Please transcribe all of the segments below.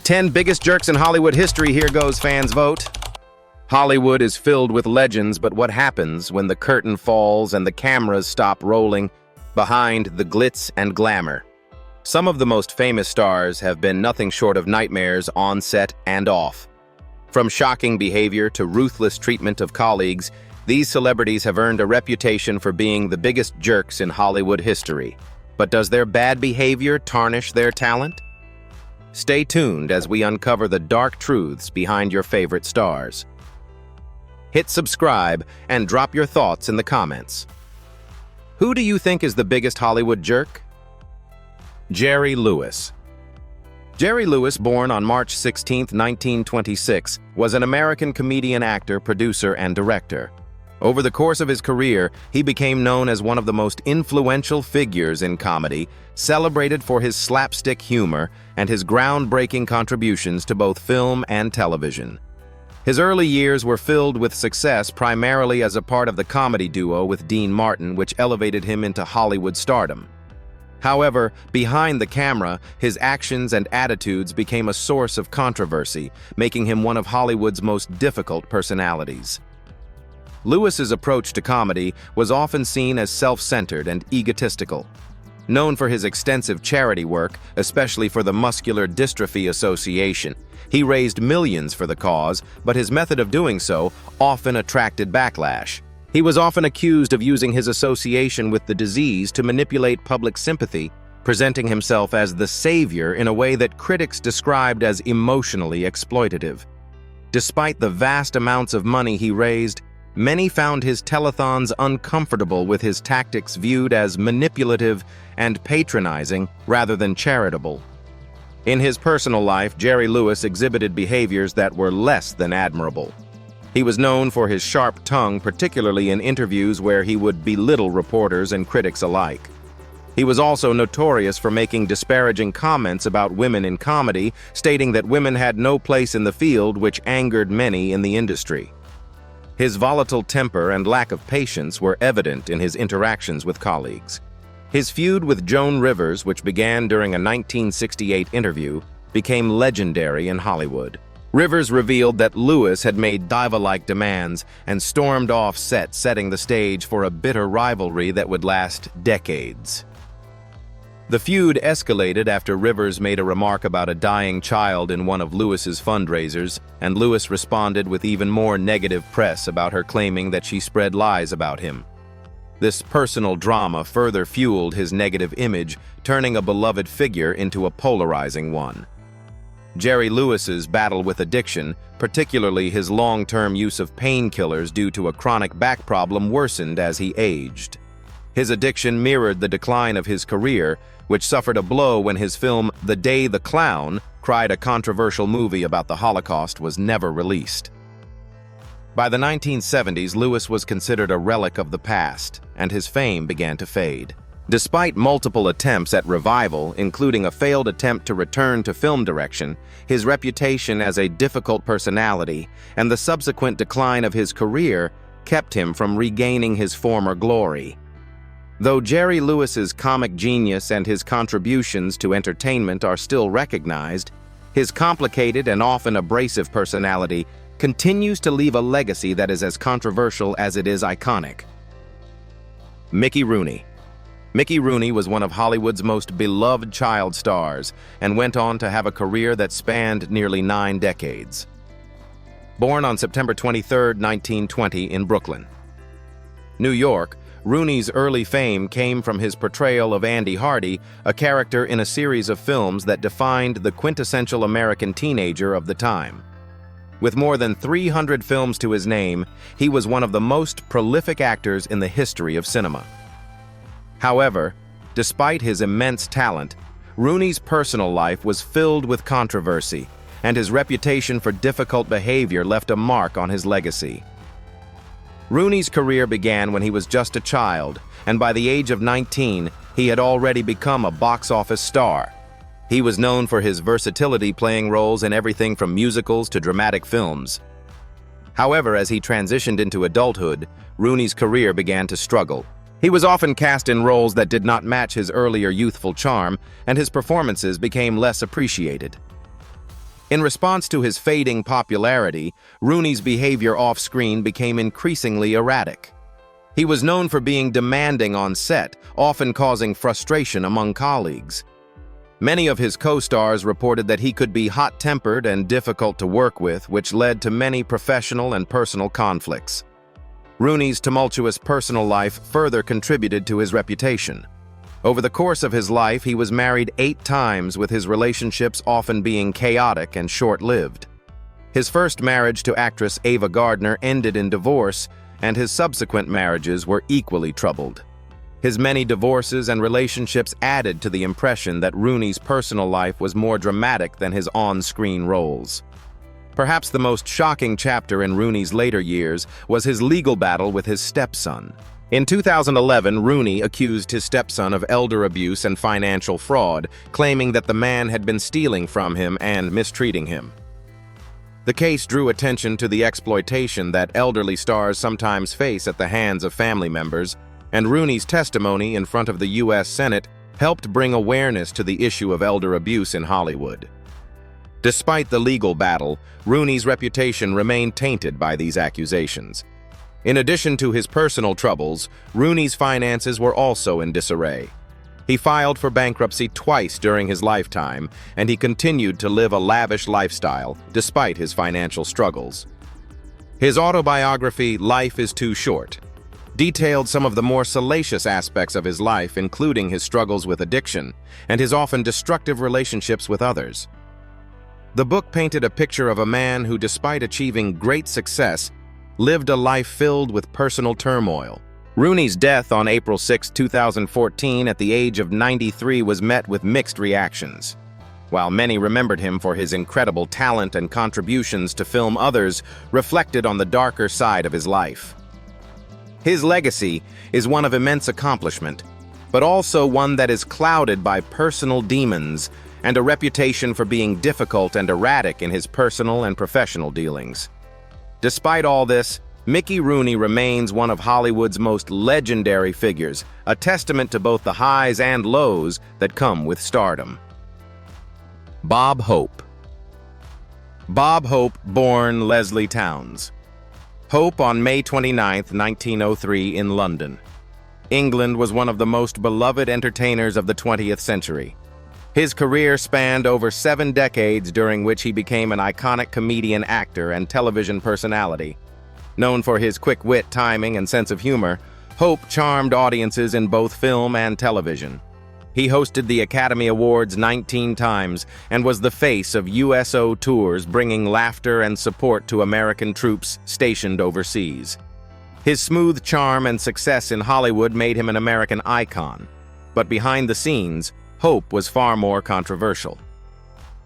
10 biggest jerks in Hollywood history. Here goes, fans vote. Hollywood is filled with legends, but what happens when the curtain falls and the cameras stop rolling behind the glitz and glamour? Some of the most famous stars have been nothing short of nightmares on set and off. From shocking behavior to ruthless treatment of colleagues, these celebrities have earned a reputation for being the biggest jerks in Hollywood history. But does their bad behavior tarnish their talent? Stay tuned as we uncover the dark truths behind your favorite stars. Hit subscribe and drop your thoughts in the comments. Who do you think is the biggest Hollywood jerk? Jerry Lewis. Jerry Lewis, born on March 16, 1926, was an American comedian, actor, producer, and director. Over the course of his career, he became known as one of the most influential figures in comedy, celebrated for his slapstick humor and his groundbreaking contributions to both film and television. His early years were filled with success primarily as a part of the comedy duo with Dean Martin, which elevated him into Hollywood stardom. However, behind the camera, his actions and attitudes became a source of controversy, making him one of Hollywood's most difficult personalities. Lewis's approach to comedy was often seen as self-centered and egotistical. Known for his extensive charity work, especially for the Muscular Dystrophy Association, he raised millions for the cause, but his method of doing so often attracted backlash. He was often accused of using his association with the disease to manipulate public sympathy, presenting himself as the savior in a way that critics described as emotionally exploitative. Despite the vast amounts of money he raised, many found his telethons uncomfortable with his tactics, viewed as manipulative and patronizing rather than charitable. In his personal life, Jerry Lewis exhibited behaviors that were less than admirable. He was known for his sharp tongue, particularly in interviews where he would belittle reporters and critics alike. He was also notorious for making disparaging comments about women in comedy, stating that women had no place in the field, which angered many in the industry. His volatile temper and lack of patience were evident in his interactions with colleagues. His feud with Joan Rivers, which began during a 1968 interview, became legendary in Hollywood. Rivers revealed that Lewis had made diva-like demands and stormed off set, setting the stage for a bitter rivalry that would last decades. The feud escalated after Rivers made a remark about a dying child in one of Lewis's fundraisers, and Lewis responded with even more negative press about her, claiming that she spread lies about him. This personal drama further fueled his negative image, turning a beloved figure into a polarizing one. Jerry Lewis's battle with addiction, particularly his long-term use of painkillers due to a chronic back problem, worsened as he aged. His addiction mirrored the decline of his career, which suffered a blow when his film The Day the Clown, cried a controversial movie about the Holocaust, was never released. By the 1970s, Lewis was considered a relic of the past, and his fame began to fade. Despite multiple attempts at revival, including a failed attempt to return to film direction, his reputation as a difficult personality and the subsequent decline of his career kept him from regaining his former glory. Though Jerry Lewis's comic genius and his contributions to entertainment are still recognized, his complicated and often abrasive personality continues to leave a legacy that is as controversial as it is iconic. Mickey Rooney. Mickey Rooney was one of Hollywood's most beloved child stars and went on to have a career that spanned nearly 9 decades. Born on September 23, 1920 in Brooklyn, New York, Rooney's early fame came from his portrayal of Andy Hardy, a character in a series of films that defined the quintessential American teenager of the time. With more than 300 films to his name, he was one of the most prolific actors in the history of cinema. However, despite his immense talent, Rooney's personal life was filled with controversy, and his reputation for difficult behavior left a mark on his legacy. Rooney's career began when he was just a child, and by the age of 19, he had already become a box office star. He was known for his versatility, playing roles in everything from musicals to dramatic films. However, as he transitioned into adulthood, Rooney's career began to struggle. He was often cast in roles that did not match his earlier youthful charm, and his performances became less appreciated. In response to his fading popularity, Rooney's behavior off-screen became increasingly erratic. He was known for being demanding on set, often causing frustration among colleagues. Many of his co-stars reported that he could be hot-tempered and difficult to work with, which led to many professional and personal conflicts. Rooney's tumultuous personal life further contributed to his reputation. Over the course of his life, he was married 8 times, with his relationships often being chaotic and short-lived. His first marriage to actress Ava Gardner ended in divorce, and his subsequent marriages were equally troubled. His many divorces and relationships added to the impression that Rooney's personal life was more dramatic than his on-screen roles. Perhaps the most shocking chapter in Rooney's later years was his legal battle with his stepson. In 2011, Rooney accused his stepson of elder abuse and financial fraud, claiming that the man had been stealing from him and mistreating him. The case drew attention to the exploitation that elderly stars sometimes face at the hands of family members, and Rooney's testimony in front of the U.S. Senate helped bring awareness to the issue of elder abuse in Hollywood. Despite the legal battle, Rooney's reputation remained tainted by these accusations. In addition to his personal troubles, Rooney's finances were also in disarray. He filed for bankruptcy twice during his lifetime, and he continued to live a lavish lifestyle despite his financial struggles. His autobiography, Life is Too Short, detailed some of the more salacious aspects of his life, including his struggles with addiction and his often destructive relationships with others. The book painted a picture of a man who, despite achieving great success, lived a life filled with personal turmoil. Rooney's death on April 6, 2014, at the age of 93 was met with mixed reactions. While many remembered him for his incredible talent and contributions to film, others reflected on the darker side of his life. His legacy is one of immense accomplishment, but also one that is clouded by personal demons and a reputation for being difficult and erratic in his personal and professional dealings. Despite all this, Mickey Rooney remains one of Hollywood's most legendary figures, a testament to both the highs and lows that come with stardom. Bob Hope. Bob Hope, born Leslie Towns. Hope on May 29, 1903, in London. England was one of the most beloved entertainers of the 20th century. His career spanned over 7 decades, during which he became an iconic comedian, actor, and television personality. Known for his quick wit, timing, and sense of humor, Hope charmed audiences in both film and television. He hosted the Academy Awards 19 times and was the face of USO tours, bringing laughter and support to American troops stationed overseas. His smooth charm and success in Hollywood made him an American icon, but behind the scenes, Hope was far more controversial.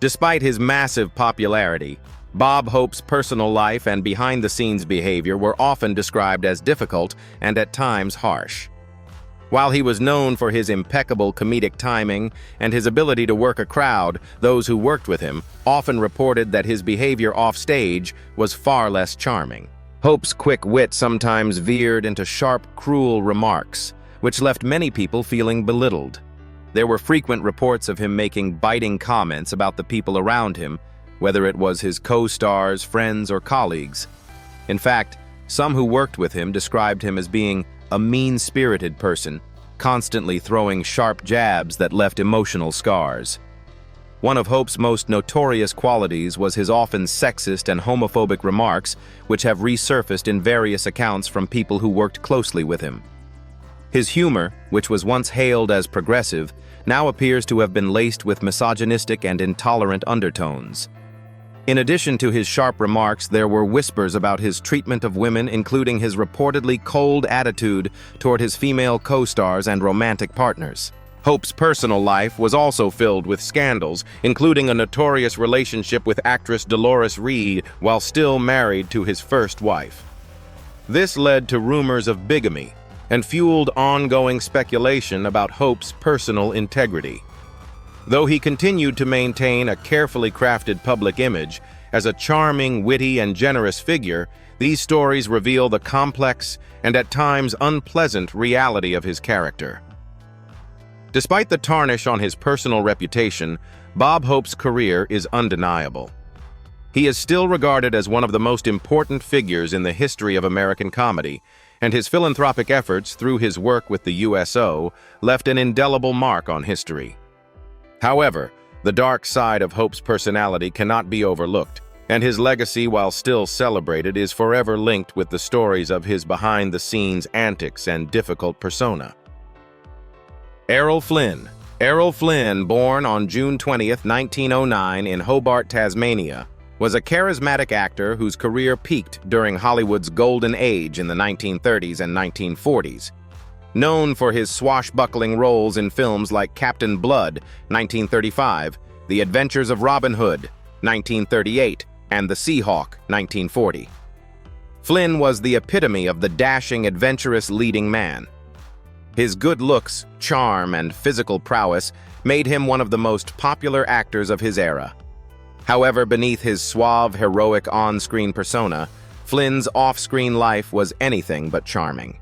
Despite his massive popularity, Bob Hope's personal life and behind-the-scenes behavior were often described as difficult and at times harsh. While he was known for his impeccable comedic timing and his ability to work a crowd, those who worked with him often reported that his behavior off-stage was far less charming. Hope's quick wit sometimes veered into sharp, cruel remarks, which left many people feeling belittled. There were frequent reports of him making biting comments about the people around him, whether it was his co-stars, friends, or colleagues. In fact, some who worked with him described him as being a mean-spirited person, constantly throwing sharp jabs that left emotional scars. One of Hope's most notorious qualities was his often sexist and homophobic remarks, which have resurfaced in various accounts from people who worked closely with him. His humor, which was once hailed as progressive, now appears to have been laced with misogynistic and intolerant undertones. In addition to his sharp remarks, there were whispers about his treatment of women, including his reportedly cold attitude toward his female co-stars and romantic partners. Hope's personal life was also filled with scandals, including a notorious relationship with actress Dolores Reed while still married to his first wife. This led to rumors of bigamy and fueled ongoing speculation about Hope's personal integrity. Though he continued to maintain a carefully crafted public image as a charming, witty, and generous figure, these stories reveal the complex and at times unpleasant reality of his character. Despite the tarnish on his personal reputation, Bob Hope's career is undeniable. He is still regarded as one of the most important figures in the history of American comedy, and his philanthropic efforts through his work with the USO left an indelible mark on history. However, the dark side of Hope's personality cannot be overlooked, and his legacy, while still celebrated, is forever linked with the stories of his behind-the-scenes antics and difficult persona. Errol Flynn. Errol Flynn, born on June 20, 1909 in Hobart, Tasmania, was a charismatic actor whose career peaked during Hollywood's golden age in the 1930s and 1940s. Known for his swashbuckling roles in films like Captain Blood, 1935, The Adventures of Robin Hood, 1938, and The Seahawk, 1940. Flynn was the epitome of the dashing, adventurous leading man. His good looks, charm, and physical prowess made him one of the most popular actors of his era. However, beneath his suave, heroic on-screen persona, Flynn's off-screen life was anything but charming.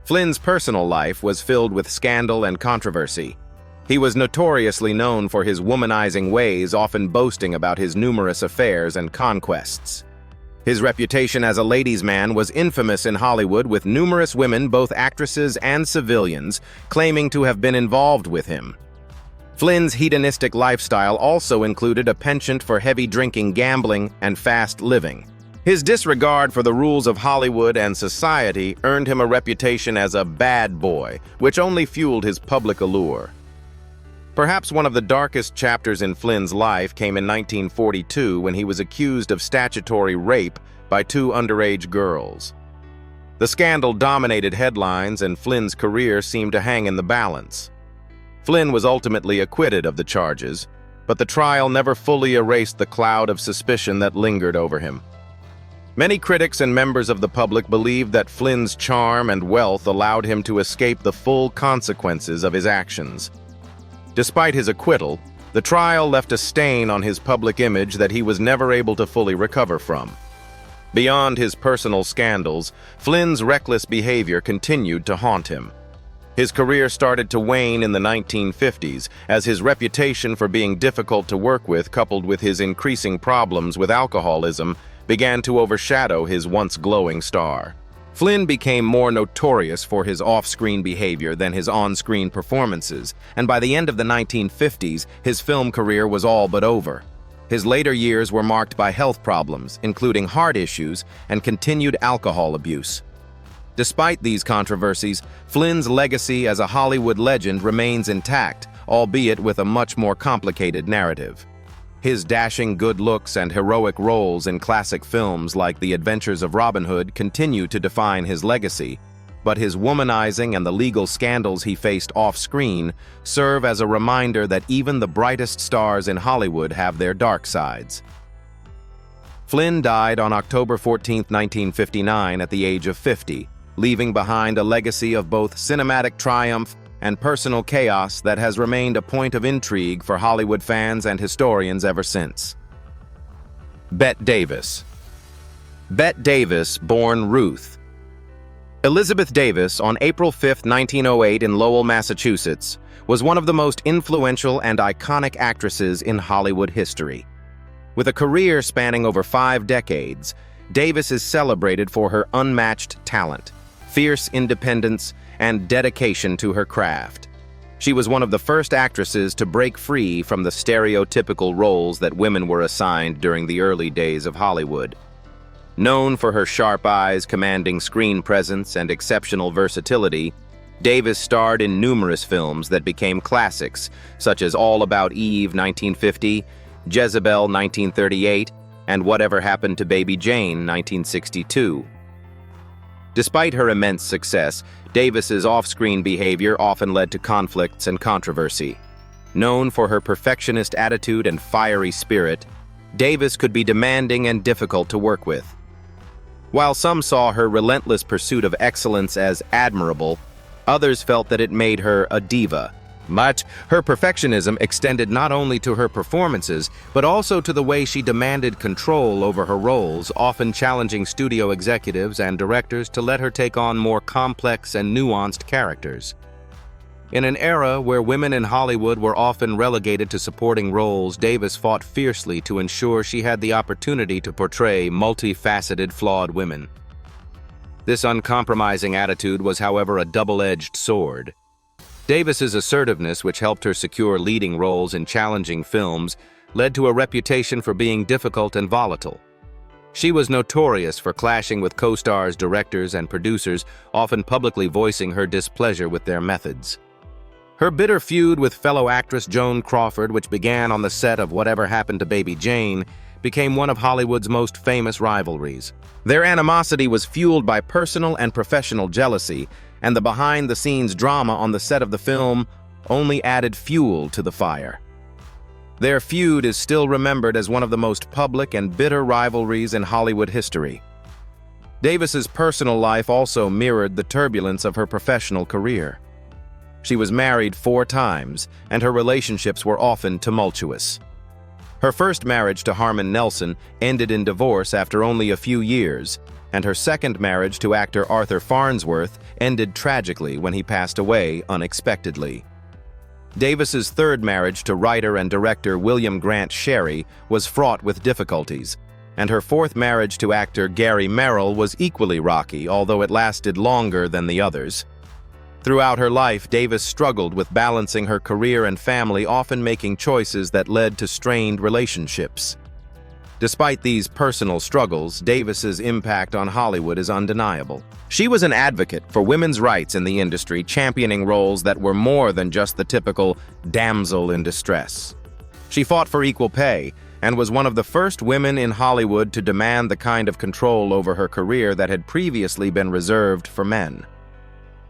Flynn's personal life was filled with scandal and controversy. He was notoriously known for his womanizing ways, often boasting about his numerous affairs and conquests. His reputation as a ladies' man was infamous in Hollywood, with numerous women, both actresses and civilians, claiming to have been involved with him. Flynn's hedonistic lifestyle also included a penchant for heavy drinking, gambling, and fast living. His disregard for the rules of Hollywood and society earned him a reputation as a bad boy, which only fueled his public allure. Perhaps one of the darkest chapters in Flynn's life came in 1942 when he was accused of statutory rape by two underage girls. The scandal dominated headlines, and Flynn's career seemed to hang in the balance. Flynn was ultimately acquitted of the charges, but the trial never fully erased the cloud of suspicion that lingered over him. Many critics and members of the public believed that Flynn's charm and wealth allowed him to escape the full consequences of his actions. Despite his acquittal, the trial left a stain on his public image that he was never able to fully recover from. Beyond his personal scandals, Flynn's reckless behavior continued to haunt him. His career started to wane in the 1950s as his reputation for being difficult to work with, coupled with his increasing problems with alcoholism, began to overshadow his once glowing star. Flynn became more notorious for his off-screen behavior than his on-screen performances, and by the end of the 1950s, his film career was all but over. His later years were marked by health problems, including heart issues and continued alcohol abuse. Despite these controversies, Flynn's legacy as a Hollywood legend remains intact, albeit with a much more complicated narrative. His dashing good looks and heroic roles in classic films like The Adventures of Robin Hood continue to define his legacy, but his womanizing and the legal scandals he faced off-screen serve as a reminder that even the brightest stars in Hollywood have their dark sides. Flynn died on October 14, 1959, at the age of 50, leaving behind a legacy of both cinematic triumph and personal chaos that has remained a point of intrigue for Hollywood fans and historians ever since. Bette Davis. Bette Davis, born Ruth. Elizabeth Davis, on April 5, 1908 in Lowell, Massachusetts, was one of the most influential and iconic actresses in Hollywood history. With a career spanning over 5 decades, Davis is celebrated for her unmatched talent, fierce independence, and dedication to her craft. She was one of the first actresses to break free from the stereotypical roles that women were assigned during the early days of Hollywood. Known for her sharp eyes, commanding screen presence, and exceptional versatility, Davis starred in numerous films that became classics, such as All About Eve, 1950, Jezebel, 1938, and Whatever Happened to Baby Jane, 1962. Despite her immense success, Davis's off-screen behavior often led to conflicts and controversy. Known for her perfectionist attitude and fiery spirit, Davis could be demanding and difficult to work with. While some saw her relentless pursuit of excellence as admirable, others felt that it made her a diva. But her perfectionism extended not only to her performances, but also to the way she demanded control over her roles, often challenging studio executives and directors to let her take on more complex and nuanced characters. In an era where women in Hollywood were often relegated to supporting roles, Davis fought fiercely to ensure she had the opportunity to portray multifaceted, flawed women. This uncompromising attitude was, however, a double-edged sword. Davis's assertiveness, which helped her secure leading roles in challenging films, led to a reputation for being difficult and volatile. She was notorious for clashing with co-stars, directors, and producers, often publicly voicing her displeasure with their methods. Her bitter feud with fellow actress Joan Crawford, which began on the set of Whatever Happened to Baby Jane, became one of Hollywood's most famous rivalries. Their animosity was fueled by personal and professional jealousy, and the behind-the-scenes drama on the set of the film only added fuel to the fire. Their feud is still remembered as one of the most public and bitter rivalries in Hollywood history. Davis's personal life also mirrored the turbulence of her professional career. She was married 4 times, and her relationships were often tumultuous. Her first marriage to Harmon Nelson ended in divorce after only a few years, and her second marriage to actor Arthur Farnsworth ended tragically when he passed away unexpectedly. Davis's third marriage to writer and director William Grant Sherry was fraught with difficulties, and her fourth marriage to actor Gary Merrill was equally rocky, although it lasted longer than the others. Throughout her life, Davis struggled with balancing her career and family, often making choices that led to strained relationships. Despite these personal struggles, Davis's impact on Hollywood is undeniable. She was an advocate for women's rights in the industry, championing roles that were more than just the typical damsel in distress. She fought for equal pay and was one of the first women in Hollywood to demand the kind of control over her career that had previously been reserved for men.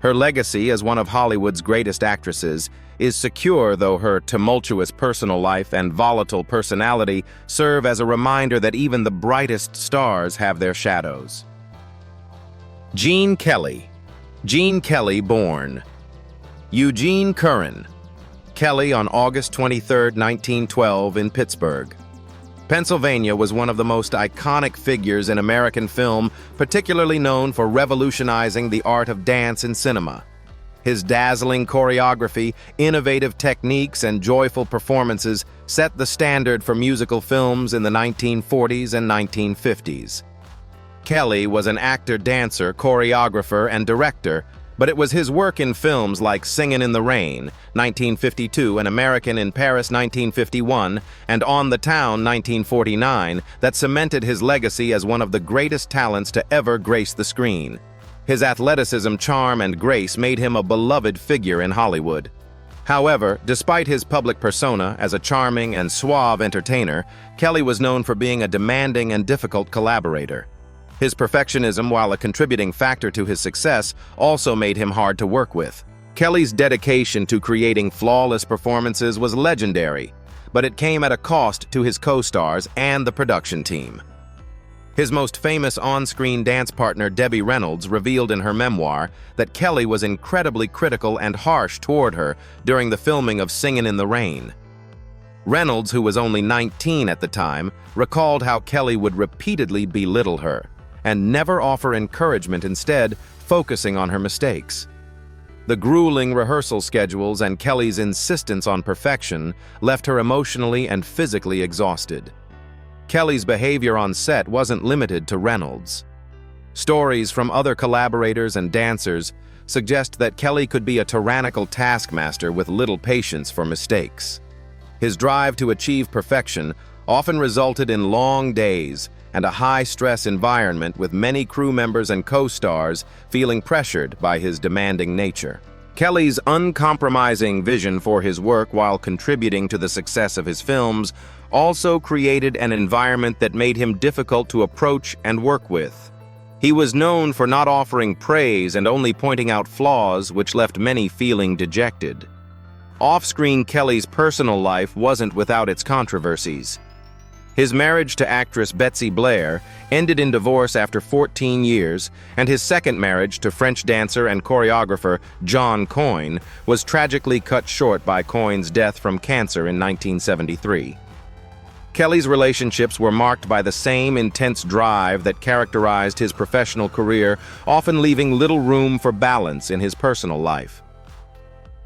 Her legacy as one of Hollywood's greatest actresses is secure, though her tumultuous personal life and volatile personality serve as a reminder that even the brightest stars have their shadows. Gene Kelly. Gene Kelly born Eugene Curran Kelly on August 23, 1912 in Pittsburgh, Pennsylvania, was one of the most iconic figures in American film, particularly known for revolutionizing the art of dance in cinema. His dazzling choreography, innovative techniques, and joyful performances set the standard for musical films in the 1940s and 1950s. Kelly was an actor, dancer, choreographer, and director, but it was his work in films like Singin' in the Rain, 1952, An American in Paris, 1951, and On the Town, 1949, that cemented his legacy as one of the greatest talents to ever grace the screen. His athleticism, charm, and grace made him a beloved figure in Hollywood. However, despite his public persona as a charming and suave entertainer, Kelly was known for being a demanding and difficult collaborator. His perfectionism, while a contributing factor to his success, also made him hard to work with. Kelly's dedication to creating flawless performances was legendary, but it came at a cost to his co-stars and the production team. His most famous on-screen dance partner, Debbie Reynolds, revealed in her memoir that Kelly was incredibly critical and harsh toward her during the filming of Singin' in the Rain. Reynolds, who was only 19 at the time, recalled how Kelly would repeatedly belittle her and never offer encouragement, instead focusing on her mistakes. The grueling rehearsal schedules and Kelly's insistence on perfection left her emotionally and physically exhausted. Kelly's behavior on set wasn't limited to Reynolds. Stories from other collaborators and dancers suggest that Kelly could be a tyrannical taskmaster with little patience for mistakes. His drive to achieve perfection often resulted in long days and a high-stress environment, with many crew members and co-stars feeling pressured by his demanding nature. Kelly's uncompromising vision for his work while contributing to the success of his films also created an environment that made him difficult to approach and work with. He was known for not offering praise and only pointing out flaws, which left many feeling dejected. Off-screen, Kelly's personal life wasn't without its controversies. His marriage to actress Betsy Blair ended in divorce after 14 years, and his second marriage to French dancer and choreographer John Coyne was tragically cut short by Coyne's death from cancer in 1973. Kelly's relationships were marked by the same intense drive that characterized his professional career, often leaving little room for balance in his personal life.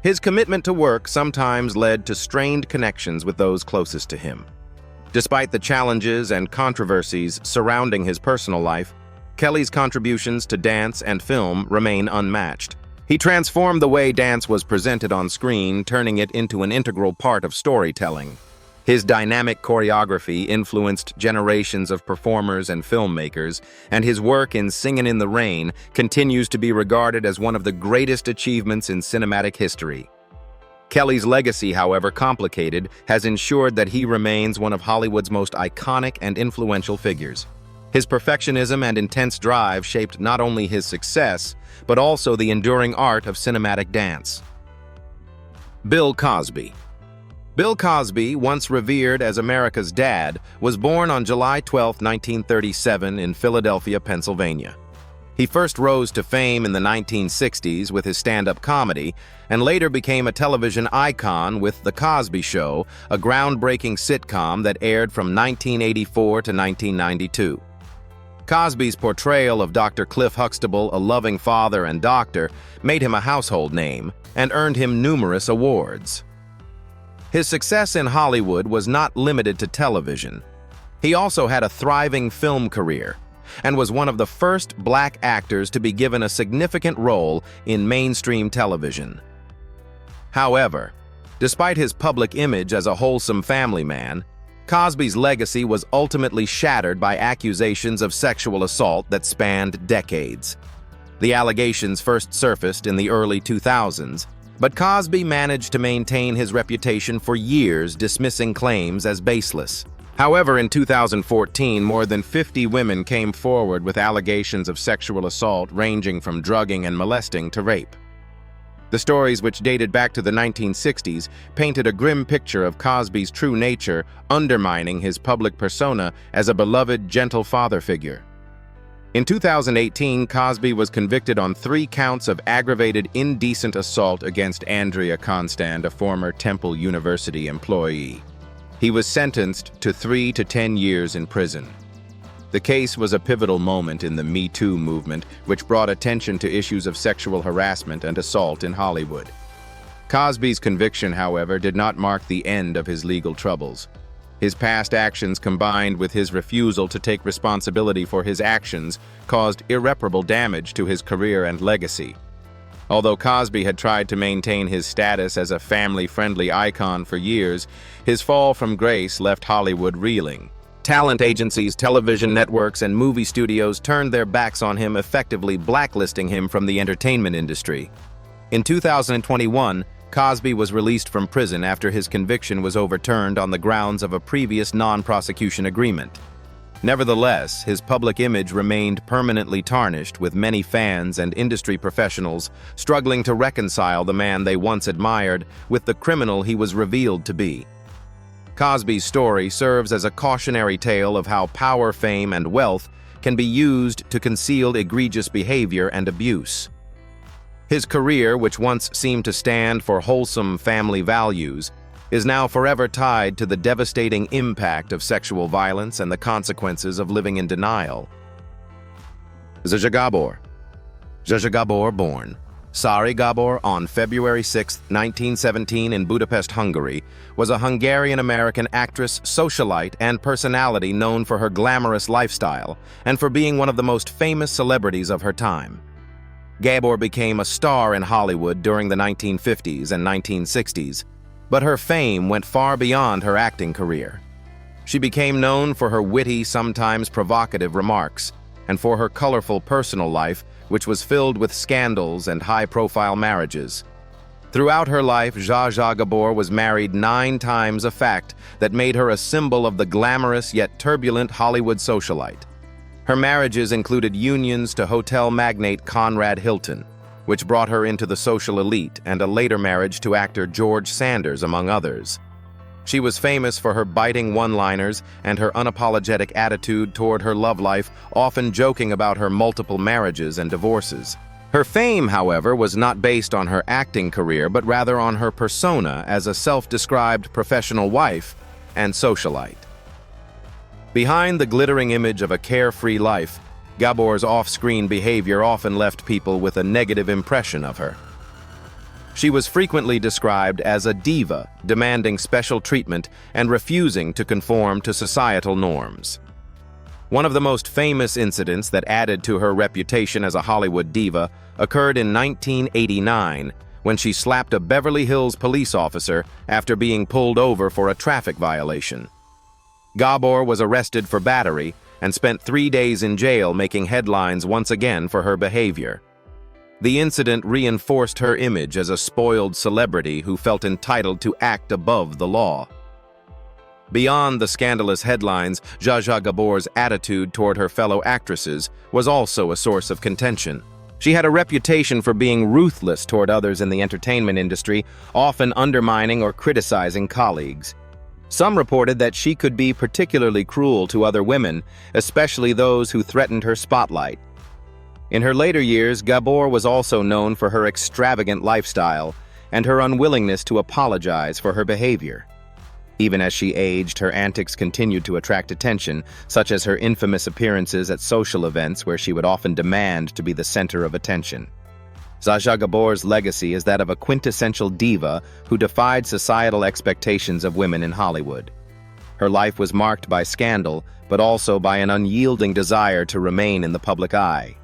His commitment to work sometimes led to strained connections with those closest to him. Despite the challenges and controversies surrounding his personal life, Kelly's contributions to dance and film remain unmatched. He transformed the way dance was presented on screen, turning it into an integral part of storytelling. His dynamic choreography influenced generations of performers and filmmakers, and his work in Singin' in the Rain continues to be regarded as one of the greatest achievements in cinematic history. Kelly's legacy, however complicated, has ensured that he remains one of Hollywood's most iconic and influential figures. His perfectionism and intense drive shaped not only his success, but also the enduring art of cinematic dance. Bill Cosby. Bill Cosby, once revered as America's dad, was born on July 12, 1937 in Philadelphia, Pennsylvania. He first rose to fame in the 1960s with his stand-up comedy, and later became a television icon with The Cosby Show, a groundbreaking sitcom that aired from 1984 to 1992. Cosby's portrayal of Dr. Cliff Huxtable, a loving father and doctor, made him a household name and earned him numerous awards. His success in Hollywood was not limited to television. He also had a thriving film career and was one of the first black actors to be given a significant role in mainstream television. However, despite his public image as a wholesome family man, Cosby's legacy was ultimately shattered by accusations of sexual assault that spanned decades. The allegations first surfaced in the early 2000s, but Cosby managed to maintain his reputation for years, dismissing claims as baseless. However, in 2014, more than 50 women came forward with allegations of sexual assault ranging from drugging and molesting to rape. The stories, which dated back to the 1960s, painted a grim picture of Cosby's true nature, undermining his public persona as a beloved, gentle father figure. In 2018, Cosby was convicted on 3 counts of aggravated indecent assault against Andrea Constand, a former Temple University employee. He was sentenced to 3 to 10 years in prison. The case was a pivotal moment in the Me Too movement, which brought attention to issues of sexual harassment and assault in Hollywood. Cosby's conviction, however, did not mark the end of his legal troubles. His past actions, combined with his refusal to take responsibility for his actions, caused irreparable damage to his career and legacy. Although Cosby had tried to maintain his status as a family-friendly icon for years, his fall from grace left Hollywood reeling. Talent agencies, television networks, and movie studios turned their backs on him, effectively blacklisting him from the entertainment industry. In 2021, Cosby was released from prison after his conviction was overturned on the grounds of a previous non-prosecution agreement. Nevertheless, his public image remained permanently tarnished, with many fans and industry professionals struggling to reconcile the man they once admired with the criminal he was revealed to be. Cosby's story serves as a cautionary tale of how power, fame, and wealth can be used to conceal egregious behavior and abuse. His career, which once seemed to stand for wholesome family values, is now forever tied to the devastating impact of sexual violence and the consequences of living in denial. Zsa Gabor. Zsa Gabor, born Sari Gabor on February 6, 1917 in Budapest, Hungary, was a Hungarian-American actress, socialite, and personality known for her glamorous lifestyle and for being one of the most famous celebrities of her time. Gabor became a star in Hollywood during the 1950s and 1960s, but her fame went far beyond her acting career. She became known for her witty, sometimes provocative remarks, and for her colorful personal life, which was filled with scandals and high-profile marriages. Throughout her life, Zsa Gabor was married 9 times, a fact that made her a symbol of the glamorous yet turbulent Hollywood socialite. Her marriages included unions to hotel magnate Conrad Hilton, which brought her into the social elite, and a later marriage to actor George Sanders, among others. She was famous for her biting one-liners and her unapologetic attitude toward her love life, often joking about her multiple marriages and divorces. Her fame, however, was not based on her acting career, but rather on her persona as a self-described professional wife and socialite. Behind the glittering image of a carefree life, Gabor's off-screen behavior often left people with a negative impression of her. She was frequently described as a diva, demanding special treatment and refusing to conform to societal norms. One of the most famous incidents that added to her reputation as a Hollywood diva occurred in 1989 when she slapped a Beverly Hills police officer after being pulled over for a traffic violation. Gabor was arrested for battery and spent 3 days in jail, making headlines once again for her behavior. The incident reinforced her image as a spoiled celebrity who felt entitled to act above the law. Beyond the scandalous headlines, Zsa Zsa Gabor's attitude toward her fellow actresses was also a source of contention. She had a reputation for being ruthless toward others in the entertainment industry, often undermining or criticizing colleagues. Some reported that she could be particularly cruel to other women, especially those who threatened her spotlight. In her later years, Gabor was also known for her extravagant lifestyle and her unwillingness to apologize for her behavior. Even as she aged, her antics continued to attract attention, such as her infamous appearances at social events where she would often demand to be the center of attention. Zsa Zsa Gabor's legacy is that of a quintessential diva who defied societal expectations of women in Hollywood. Her life was marked by scandal, but also by an unyielding desire to remain in the public eye.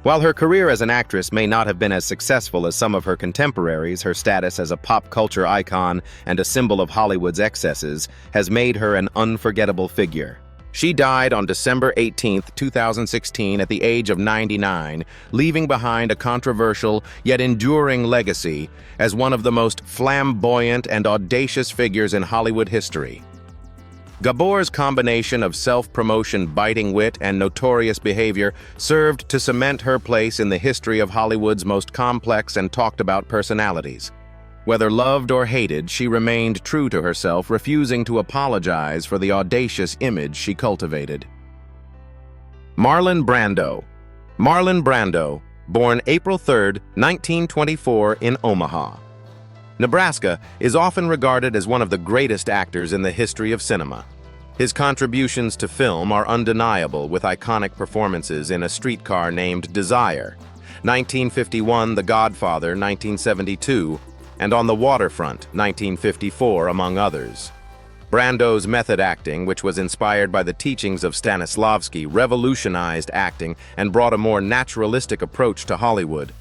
While her career as an actress may not have been as successful as some of her contemporaries, her status as a pop culture icon and a symbol of Hollywood's excesses has made her an unforgettable figure. She died on December 18, 2016, at the age of 99, leaving behind a controversial yet enduring legacy as one of the most flamboyant and audacious figures in Hollywood history. Gabor's combination of self-promotion, biting wit, and notorious behavior served to cement her place in the history of Hollywood's most complex and talked-about personalities. Whether loved or hated, she remained true to herself, refusing to apologize for the audacious image she cultivated. Marlon Brando. Marlon Brando, born April 3, 1924 in Omaha, Nebraska, is often regarded as one of the greatest actors in the history of cinema. His contributions to film are undeniable, with iconic performances in A Streetcar Named Desire, 1951, The Godfather, 1972, and On the Waterfront, 1954, among others. Brando's method acting, which was inspired by the teachings of Stanislavski, revolutionized acting and brought a more naturalistic approach to Hollywood.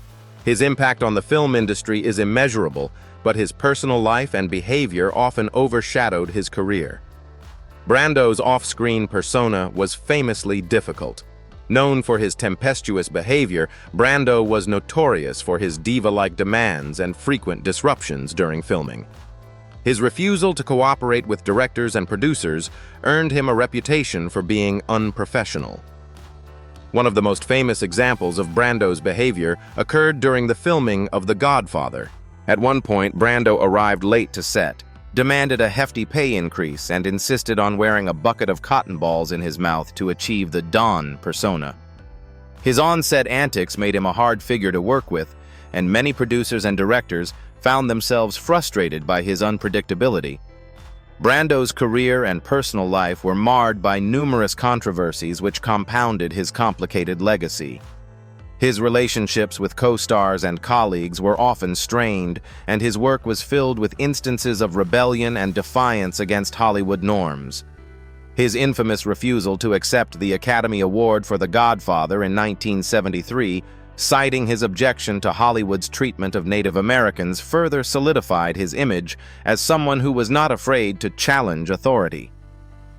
His impact on the film industry is immeasurable, but his personal life and behavior often overshadowed his career. Brando's off-screen persona was famously difficult. Known for his tempestuous behavior, Brando was notorious for his diva-like demands and frequent disruptions during filming. His refusal to cooperate with directors and producers earned him a reputation for being unprofessional. One of the most famous examples of Brando's behavior occurred during the filming of The Godfather. At one point, Brando arrived late to set, demanded a hefty pay increase, and insisted on wearing a bucket of cotton balls in his mouth to achieve the Don persona. His on-set antics made him a hard figure to work with, and many producers and directors found themselves frustrated by his unpredictability. Brando's career and personal life were marred by numerous controversies which compounded his complicated legacy. His relationships with co-stars and colleagues were often strained, and his work was filled with instances of rebellion and defiance against Hollywood norms. His infamous refusal to accept the Academy Award for The Godfather in 1973, citing his objection to Hollywood's treatment of Native Americans, further solidified his image as someone who was not afraid to challenge authority.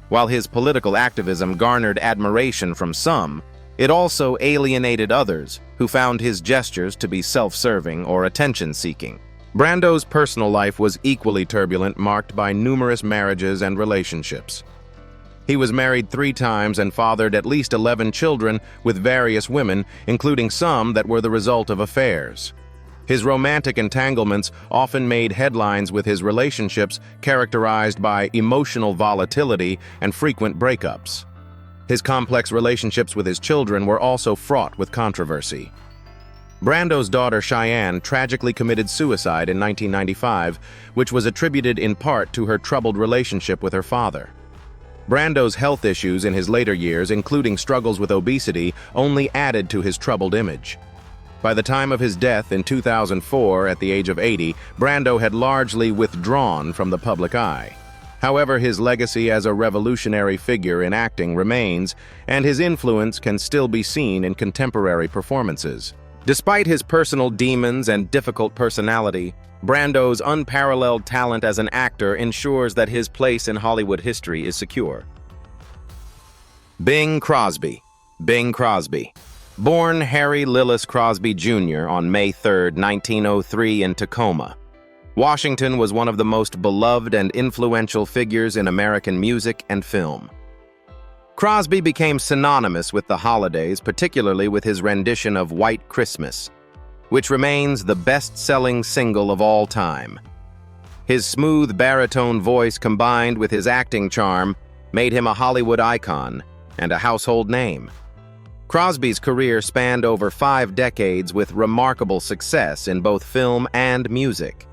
While his political activism garnered admiration from some, it also alienated others who found his gestures to be self-serving or attention-seeking. Brando's personal life was equally turbulent, marked by numerous marriages and relationships. He was married 3 times and fathered at least 11 children with various women, including some that were the result of affairs. His romantic entanglements often made headlines, with his relationships characterized by emotional volatility and frequent breakups. His complex relationships with his children were also fraught with controversy. Brando's daughter Cheyenne tragically committed suicide in 1995, which was attributed in part to her troubled relationship with her father. Brando's health issues in his later years, including struggles with obesity, only added to his troubled image. By the time of his death in 2004, at the age of 80, Brando had largely withdrawn from the public eye. However, his legacy as a revolutionary figure in acting remains, and his influence can still be seen in contemporary performances. Despite his personal demons and difficult personality, Brando's unparalleled talent as an actor ensures that his place in Hollywood history is secure. Bing Crosby. Bing Crosby. Born Harry Lillis Crosby Jr. on May 3, 1903 in Tacoma, Washington, was one of the most beloved and influential figures in American music and film. Crosby became synonymous with the holidays, particularly with his rendition of White Christmas, which remains the best-selling single of all time. His smooth baritone voice combined with his acting charm made him a Hollywood icon and a household name. Crosby's career spanned over 5 decades with remarkable success in both film and music.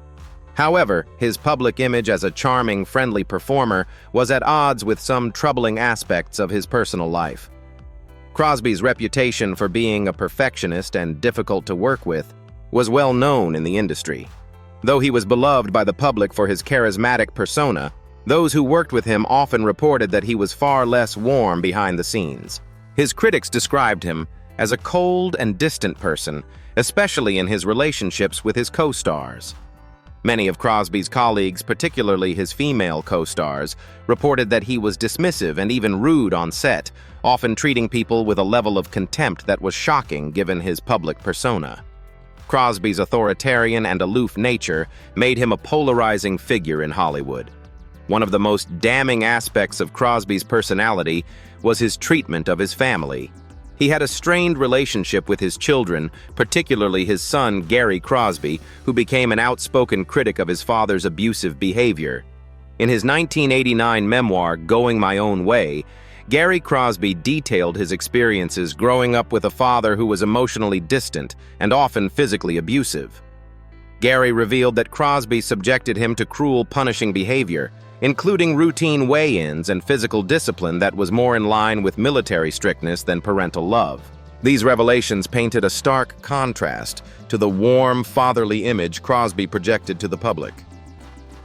However, his public image as a charming, friendly performer was at odds with some troubling aspects of his personal life. Crosby's reputation for being a perfectionist and difficult to work with was well known in the industry. Though he was beloved by the public for his charismatic persona, those who worked with him often reported that he was far less warm behind the scenes. His critics described him as a cold and distant person, especially in his relationships with his co-stars. Many of Crosby's colleagues, particularly his female co-stars, reported that he was dismissive and even rude on set, often treating people with a level of contempt that was shocking given his public persona. Crosby's authoritarian and aloof nature made him a polarizing figure in Hollywood. One of the most damning aspects of Crosby's personality was his treatment of his family. He had a strained relationship with his children, particularly his son, Gary Crosby, who became an outspoken critic of his father's abusive behavior. In his 1989 memoir, Going My Own Way, Gary Crosby detailed his experiences growing up with a father who was emotionally distant and often physically abusive. Gary revealed that Crosby subjected him to cruel, punishing behavior, including routine weigh-ins and physical discipline that was more in line with military strictness than parental love. These revelations painted a stark contrast to the warm, fatherly image Crosby projected to the public.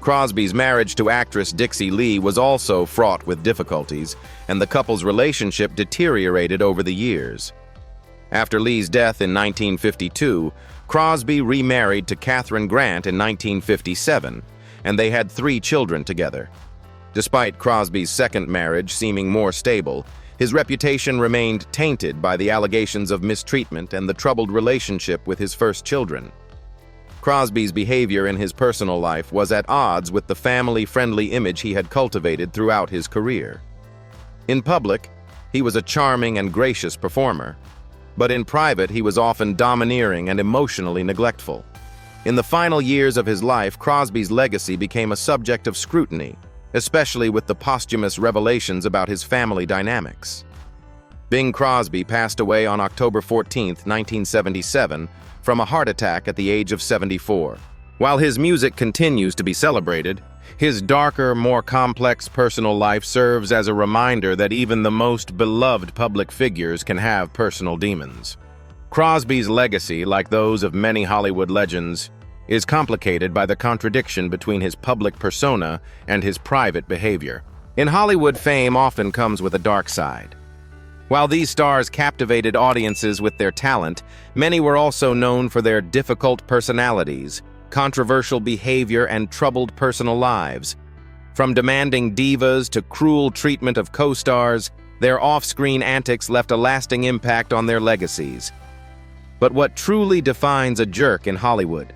Crosby's marriage to actress Dixie Lee was also fraught with difficulties, and the couple's relationship deteriorated over the years. After Lee's death in 1952, Crosby remarried to Katharine Grant in 1957, and they had 3 children together. Despite Crosby's second marriage seeming more stable, his reputation remained tainted by the allegations of mistreatment and the troubled relationship with his first children. Crosby's behavior in his personal life was at odds with the family-friendly image he had cultivated throughout his career. In public, he was a charming and gracious performer, but in private he was often domineering and emotionally neglectful. In the final years of his life, Crosby's legacy became a subject of scrutiny, especially with the posthumous revelations about his family dynamics. Bing Crosby passed away on October 14, 1977, from a heart attack at the age of 74. While his music continues to be celebrated, his darker, more complex personal life serves as a reminder that even the most beloved public figures can have personal demons. Crosby's legacy, like those of many Hollywood legends, is complicated by the contradiction between his public persona and his private behavior. In Hollywood, fame often comes with a dark side. While these stars captivated audiences with their talent, many were also known for their difficult personalities, controversial behavior, and troubled personal lives. From demanding divas to cruel treatment of co-stars, their off-screen antics left a lasting impact on their legacies. But what truly defines a jerk in Hollywood?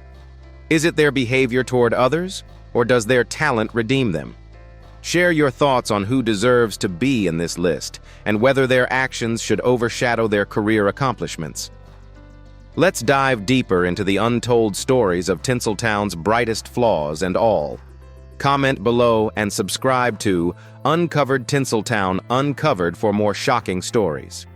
Is it their behavior toward others, or does their talent redeem them? Share your thoughts on who deserves to be in this list, and whether their actions should overshadow their career accomplishments. Let's dive deeper into the untold stories of Tinseltown's brightest flaws and all. Comment below and subscribe to Uncovered Tinseltown Uncovered for more shocking stories.